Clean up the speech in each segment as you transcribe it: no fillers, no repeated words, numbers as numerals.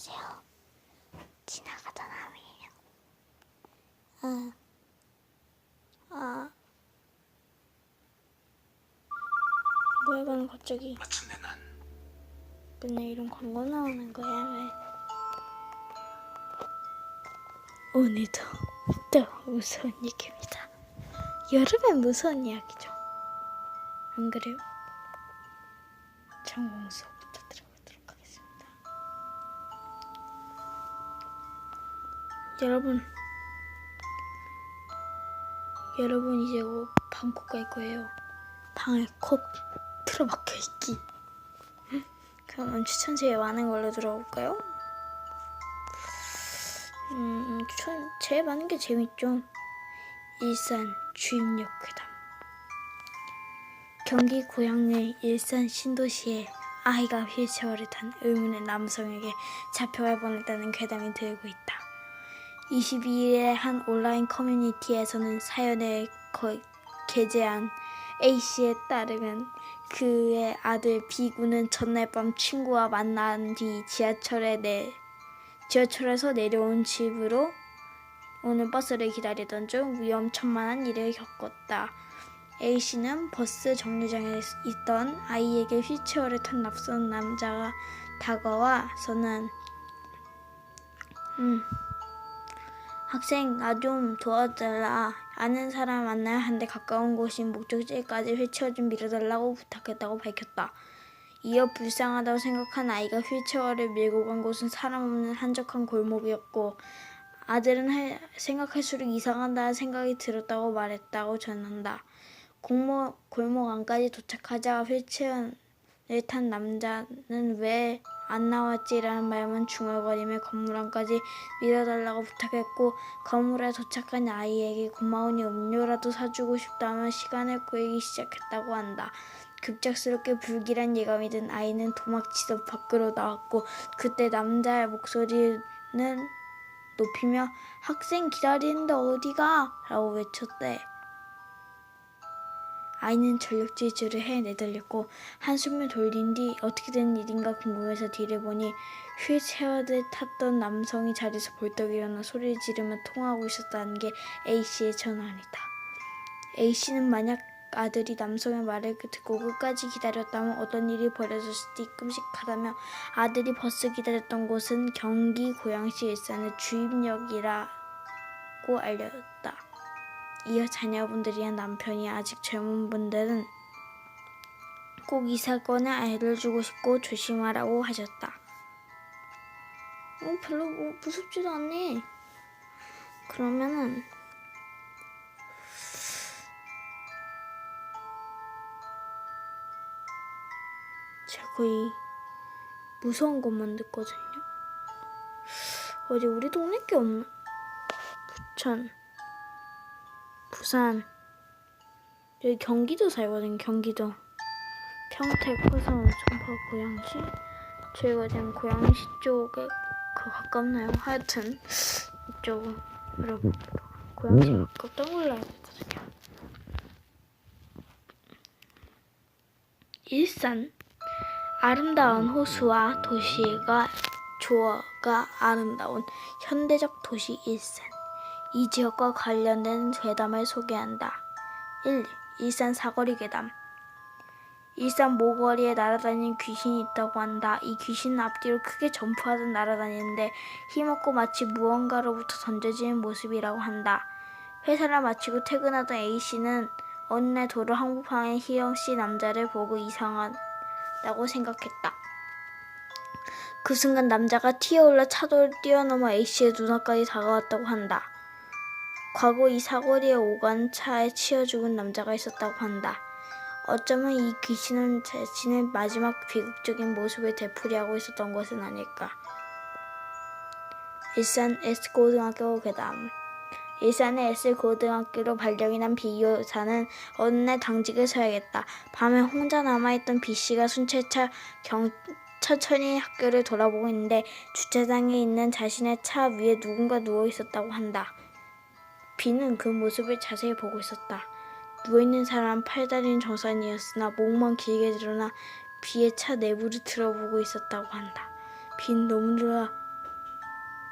안녕하세요. 지나가던 아미예요. 뭐야 이건 갑자기 마침내 난 맨날 이런 광고 나오는 거야 왜? 오늘도 또 무서운 얘기입니다. 여름엔 무서운 이야기죠. 안 그래요? 전공 수업부터 들어가도록 하겠습니다. 여러분 이제 곧 방콕 갈 거예요. 방에 콕 틀어박혀 있기. 그러면 추천 제일 많은 걸로 들어볼까요? 추천 제일 많은 게 재밌죠. 일산 주입역 괴담. 경기 고양의 일산 신도시에 아이가 휠체어를 탄 의문의 남성에게 잡혀갈 뻔했다는 괴담이 들고 있다. 22일에 한 온라인 커뮤니티에서는 사연을 게재한 A씨에 따르면 그의 아들 B군은 전날 밤 친구와 만난 뒤 지하철에서 내려온 집으로 오는 버스를 기다리던 중 위험천만한 일을 겪었다. A씨는 버스 정류장에 있던 아이에게 휠체어를 탄 낯선 남자가 다가와서는 학생 나 좀 도와달라. 아는 사람 만나야 하는데 가까운 곳인 목적지까지 휠체어 좀 밀어달라고 부탁했다고 밝혔다. 이어 불쌍하다고 생각한 아이가 휠체어를 밀고 간 곳은 사람 없는 한적한 골목이었고 아들은 생각할수록 이상하다는 생각이 들었다고 말했다고 전한다. 골목 안까지 도착하자 휠체어를 탄 남자는 왜 안 나왔지라는 말만 중얼거리며 건물 안까지 밀어달라고 부탁했고 건물에 도착한 아이에게 고마우니 음료라도 사주고 싶다며 시간을 끌기 시작했다고 한다. 급작스럽게 불길한 예감이 든 아이는 도망치듯 밖으로 나왔고 그때 남자의 목소리는 높이며 학생 기다리는데 어디가? 라고 외쳤대. 아이는 전력 질주를 해 내달렸고 한숨을 돌린 뒤 어떻게 된 일인가 궁금해서 뒤를 보니 휠체어를 탔던 남성이 자리에서 벌떡 일어나 소리를 지르며 통화하고 있었다는 게 A씨의 전화이다. A씨는 만약 아들이 남성의 말을 듣고 끝까지 기다렸다면 어떤 일이 벌어졌을지 끔찍하다며 아들이 버스 기다렸던 곳은 경기 고양시 일산의 주입역이라고 알렸다. 이어 자녀분들이나 남편이 아직 젊은 분들은 꼭 이 사건을 알려주고 싶고 조심하라고 하셨다. 별로 무섭지도 않네. 그러면은 제가 거의 무서운 것만 듣거든요. 어디 우리 동네 게 없나? 부천, 부산, 여기 경기도 살거든요. 경기도 평택, 화성, 송파, 고양시. 저희가 지금 고양시 쪽에 가깝나요? 하여튼 이쪽으로 고양시 가깝다고 올라왔거든요. 일산 아름다운 호수와 도시가 조화가 아름다운 현대적 도시 일산. 이 지역과 관련된 괴담을 소개한다. 1. 일산 사거리 괴담. 일산 모거리에 날아다니는 귀신이 있다고 한다. 이 귀신은 앞뒤로 크게 점프하듯 날아다니는데 힘없고 마치 무언가로부터 던져지는 모습이라고 한다. 회사를 마치고 퇴근하던 A씨는 어느 날 도로 한복판에 희영씨 남자를 보고 이상하다고 생각했다. 그 순간 남자가 튀어올라 차도를 뛰어넘어 A씨의 눈앞까지 다가왔다고 한다. 과거 이 사거리에 오간 차에 치여 죽은 남자가 있었다고 한다. 어쩌면 이 귀신은 자신의 마지막 비극적인 모습을 되풀이하고 있었던 것은 아닐까. 일산 S고등학교 괴담. 일산의 S고등학교로 발령이 난 B 여사는 어느 날 당직을 서야겠다. 밤에 혼자 남아있던 B씨가 순찰차 천천히 학교를 돌아보고 있는데 주차장에 있는 자신의 차 위에 누군가 누워있었다고 한다. B는 그 모습을 자세히 보고 있었다. 누워있는 사람은 팔다리는 정상이었으나 목만 길게 드러나 B의 차 내부를 들어보고 있었다고 한다. B는 너무 놀라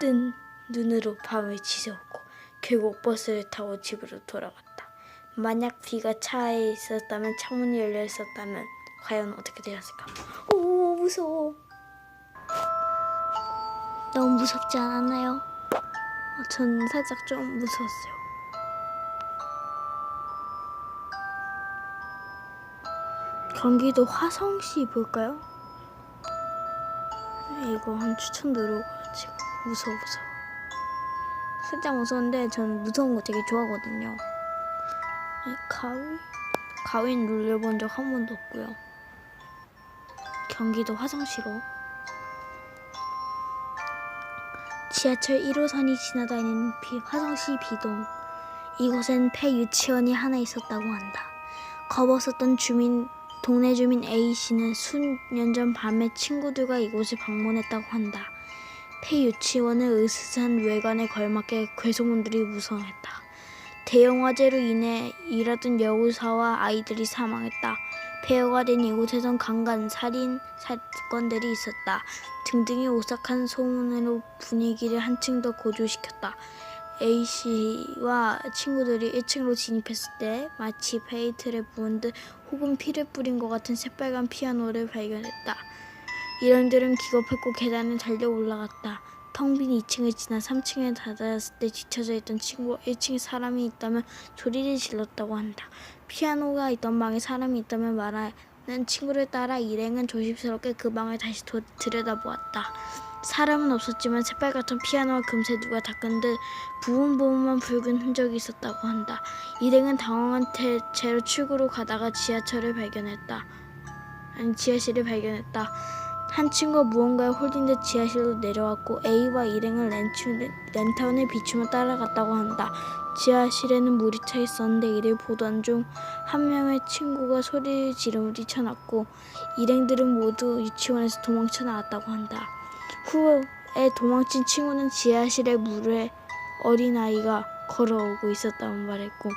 뜬 눈으로 밤을 지새웠고 결국 버스를 타고 집으로 돌아갔다. 만약 비가 차에 있었다면, 창문이 열려 있었다면 과연 어떻게 되었을까? 오, 무서워. 너무 무섭지 않았나요? 전 살짝 좀 무서웠어요. 경기도 화성시 볼까요? 이거 한 추천 누르고가지고 무서워. 살짝 무서운데 전 무서운 거 되게 좋아하거든요. 가위는 눌려본 적 한 번도 없고요. 경기도 화성시로 지하철 1호선이 지나다니는 화성시 비동. 이곳엔 폐유치원이 하나 있었다고 한다. 겁없었던 동네 주민 A씨는 수년 전 밤에 친구들과 이곳을 방문했다고 한다. 폐유치원의 으스스한 외관에 걸맞게 괴소문들이 무성했다. 대형 화재로 인해 일하던 여우사와 아이들이 사망했다. 폐허가 된 이곳에선 강간, 살인 사건들이 있었다. 등등이 오싹한 소문으로 분위기를 한층 더 고조시켰다. A씨와 친구들이 1층으로 진입했을 때 마치 페인트를 부은 듯 혹은 피를 뿌린 것 같은 새빨간 피아노를 발견했다. 일행들은 기겁했고 계단을 달려 올라갔다. 텅 빈 2층을 지나 3층에 다다랐을 때 뒤쳐져 있던 친구가 1층에 사람이 있다면 소리를 질렀다고 한다. 피아노가 있던 방에 사람이 있다면 말하는 친구를 따라 일행은 조심스럽게 그 방을 다시 들여다보았다. 사람은 없었지만 새빨갛던 피아노와 금세 누가 닦은 듯 부분부분만 붉은 흔적이 있었다고 한다. 일행은 당황한 채로 출구로 가다가 지하실을 발견했다. 한 친구가 무언가에 홀린듯 지하실로 내려왔고 A와 일행은 랜턴을 비추며 따라갔다고 한다. 지하실에는 물이 차 있었는데 이를 보던 중 한 명의 친구가 소리를 지르며 뛰쳐났고 일행들은 모두 유치원에서 도망쳐 나왔다고 한다. 후에 도망친 친구는 지하실의 물에 어린아이가 걸어오고 있었다고 말했고,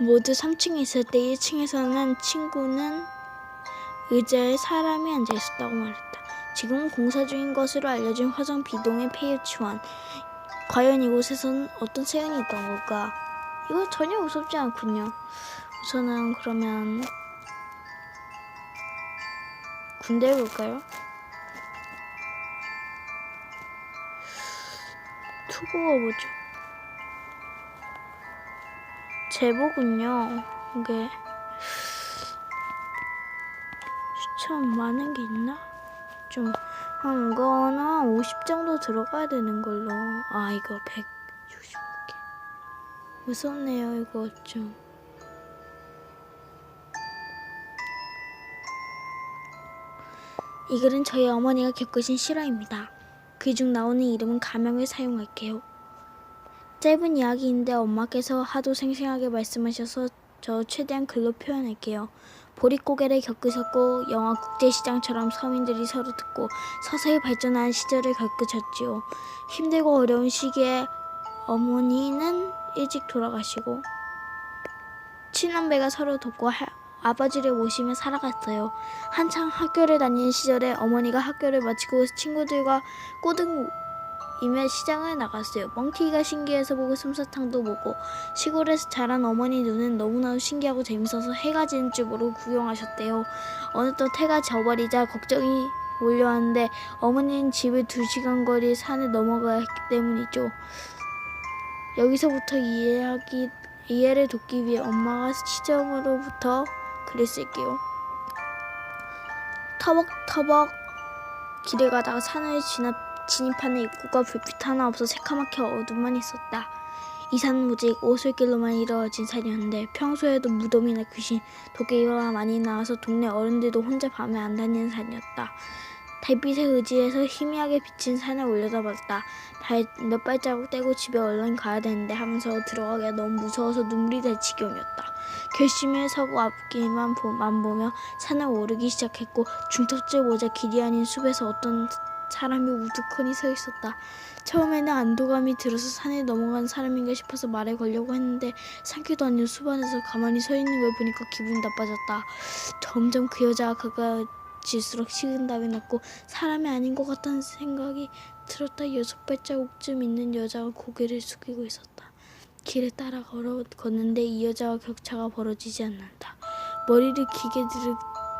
모두 3층에 있을 때 1층에서는 친구는 의자에 사람이 앉아 있었다고 말했다. 지금은 공사 중인 것으로 알려진 화성 비동의 폐유치원. 과연 이곳에서는 어떤 사연이 있던 걸까? 이거 전혀 무섭지 않군요. 우선은 그러면 군대를 볼까요? 투고가 뭐죠? 제보군요. 이게 추천 많은 게 있나? 좀 한 거는 50 정도 들어가야 되는 걸로. 아, 이거 160개. 무섭네요, 이거 좀. 이 글은 저희 어머니가 겪으신 실화입니다. 그중 나오는 이름은 가명을 사용할게요. 짧은 이야기인데 엄마께서 하도 생생하게 말씀하셔서 저 최대한 글로 표현할게요. 보릿고개를 겪으셨고 영화 국제시장처럼 서민들이 서로 듣고 서서히 발전하는 시절을 겪으셨지요. 힘들고 어려운 시기에 어머니는 일찍 돌아가시고 친언배가 서로 돕고 아버지를 모시며 살아갔어요. 한창 학교를 다니는 시절에 어머니가 학교를 마치고 친구들과 꼬등이며 시장을 나갔어요. 멍튀기가 신기해서 보고 솜사탕도 보고 시골에서 자란 어머니 눈은 너무나도 신기하고 재밌어서 해가 지는 줄 모르고 구경하셨대요. 어느덧 해가 져버리자 걱정이 몰려왔는데 어머니는 집을 2시간 거리 산을 넘어가야 했기 때문이죠. 여기서부터 이해를 돕기 위해 엄마가 시점으로부터 글을 쓸게요. 터벅터벅 길을 가다가 산을 진입하는 입구가 불빛 하나 없어 새카맣게 어둠만 있었다. 이 산은 오직 오솔길로만 이루어진 산이었는데 평소에도 무덤이나 귀신, 도깨비가 많이 나와서 동네 어른들도 혼자 밤에 안 다니는 산이었다. 달빛에 의지해서 희미하게 비친 산을 올려다봤다. 몇 발자국 떼고 집에 얼른 가야 되는데 하면서 들어가기가 너무 무서워서 눈물이 날 지경이었다. 결심을 서고 앞길만 보며 산을 오르기 시작했고 중턱질 모자 길이 아닌 숲에서 어떤 사람이 우두커니 서 있었다. 처음에는 안도감이 들어서 산에 넘어간 사람인가 싶어서 말에 걸려고 했는데 산길도 아닌 숲 안에서 가만히 서 있는 걸 보니까 기분이 나빠졌다. 점점 그 여자가 가까워질수록 식은땀이 났고 사람이 아닌 것 같다는 생각이 들었다 6발자국쯤 있는 여자가 고개를 숙이고 있었다. 길을 따라 걷는데 이 여자와 격차가 벌어지지 않는다. 머리를 기게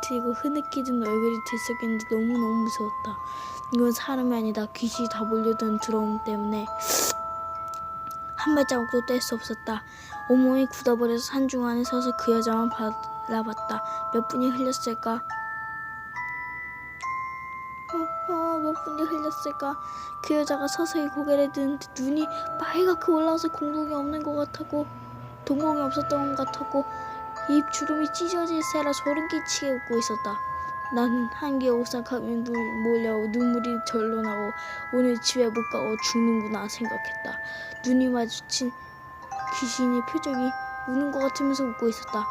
들이고 흐느끼던 얼굴이 들썩이는데 너무너무 무서웠다. 이건 사람이 아니다. 귀신이 다 몰려든 두려움 때문에 한 발자국도 뗄 수 없었다. 온몸이 굳어버려서 산중 안에 서서 그 여자만 바라봤다. 몇 분이 흘렸을까? 몇 분이 흘렸을까? 그 여자가 서서히 고개를 드는데 눈이 빨갛게 올라와서 동공이 없었던 것 같았고 입 주름이 찢어질 새라 소름 끼치게 웃고 있었다. 나는 한기에 오싹하며 몰려 눈물이 절로 나고 오늘 집에 못 가고 죽는구나 생각했다. 눈이 마주친 귀신의 표정이 우는 것 같으면서 웃고 있었다.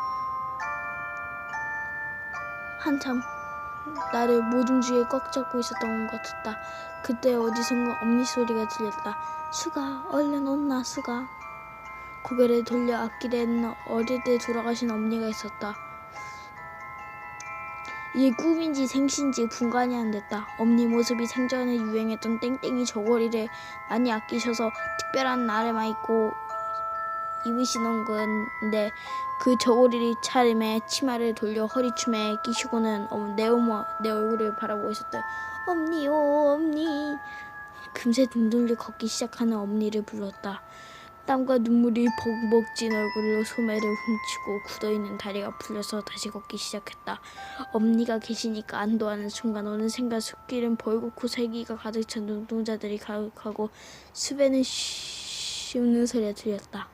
한참 나를 모든 주위에 꽉 잡고 있었던 것 같았다. 그때 어디선가 엄니 소리가 들렸다. 수가, 얼른 온나 수가. 고개를 돌려 앞길에는 어릴 때 돌아가신 엄니가 있었다. 이게 꿈인지 생신지 분간이 안 됐다. 엄니 모습이 생전에 유행했던 땡땡이 저고리를 많이 아끼셔서 특별한 날에만 입으시는 건데 그 저고리 차림에 치마를 돌려 허리춤에 끼시고는 내 얼굴을 바라보고 있었다. 엄니요 엄니. 금세 등 돌려 걷기 시작하는 엄니를 불렀다. 땀과 눈물이 벅벅 찐 얼굴로 소매를 훔치고 굳어있는 다리가 풀려서 다시 걷기 시작했다. 엄니가 계시니까 안도하는 순간 어느샌가 숲길은 벌겋고 살기가 가득 찬 눈동자들이 가득하고 숲에는 쉬 웃는 소리가 들렸다.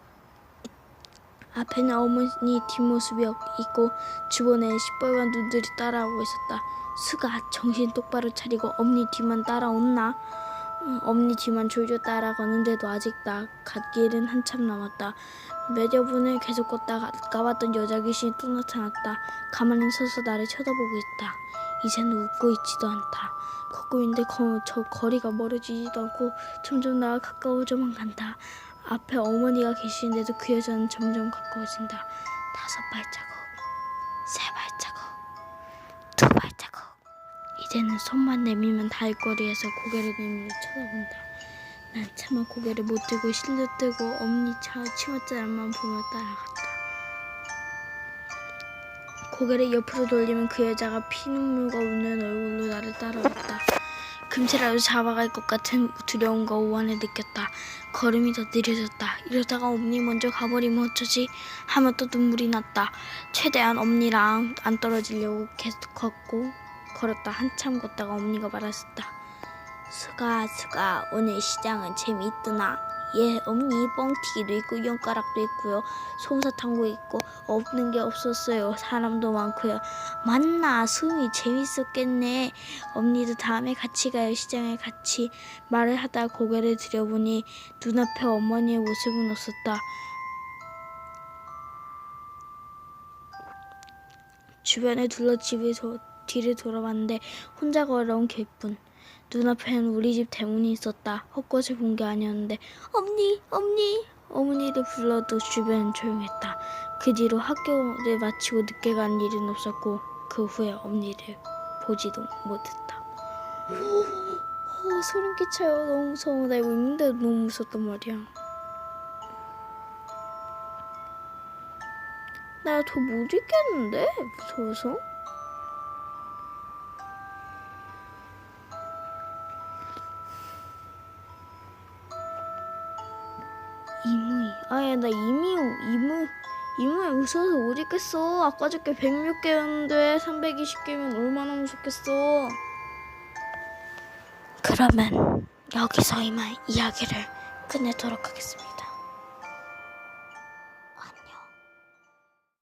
앞에는 어머니 뒷모습이 있고 주변에 시뻘건 눈들이 따라오고 있었다. 수가 정신 똑바로 차리고 엄니 뒤만 따라온나? 엄니 뒤만 졸졸 따라가는데도 아직 갈 길은 한참 남았다. 몇여 분을 계속 걷다가 가봤던 여자 귀신이 또 나타났다. 가만히 서서 나를 쳐다보고 있다. 이제는 웃고 있지도 않다. 걷고 있는데 저 거리가 멀어지지도 않고 점점 나와 가까워져만 간다. 앞에 어머니가 계시는데도 그 여자는 점점 가까워진다. 5발자국, 3발자국, 2발자국. 이제는 손만 내밀면 닿을 거리에서 고개를 내밀어 쳐다본다. 난 차마 고개를 못 들고 실려 뜨고 엄니 치맛자락만 보며 따라갔다. 고개를 옆으로 돌리면 그 여자가 피눈물과 웃는 얼굴로 나를 따라왔다. 금세라도 잡아갈 것 같은 두려움과 오한을 느꼈다. 걸음이 더 느려졌다. 이러다가 엄니 먼저 가버리면 어쩌지 하며 또 눈물이 났다. 최대한 엄니랑 안 떨어지려고 계속 걸었다. 한참 걷다가 엄니가 말했었다. 수가 오늘 시장은 재미있더나. 예, 엄니 뻥튀기도 있고 연가락도 있고요. 솜사탕도 있고 없는 게 없었어요. 사람도 많고요. 맞나 수미 재밌었겠네. 엄니도 다음에 같이 가요. 시장에 같이. 말을 하다 고개를 들여보니 눈앞에 어머니의 모습은 없었다. 주변에 둘러집에서 뒤를 돌아봤는데 혼자 걸어온 길뿐. 눈앞에는 우리 집 대문이 있었다. 헛것을 본 게 아니었는데 어머니를 불러도 주변은 조용했다. 그 뒤로 학교를 마치고 늦게 간 일은 없었고 그 후에 엄니를 보지도 못했다. 소름 끼쳐요. 너무 무서워. 나 이거 읽는데도 너무 무섭단 말이야. 나 더 못 읽겠는데? 무서워서? 나 이무에 무서워서 못 읽겠어. 아까 저께 106개였는데 320개면 얼마나 무섭겠어. 그러면 여기서 이만 이야기를 끝내도록 하겠습니다.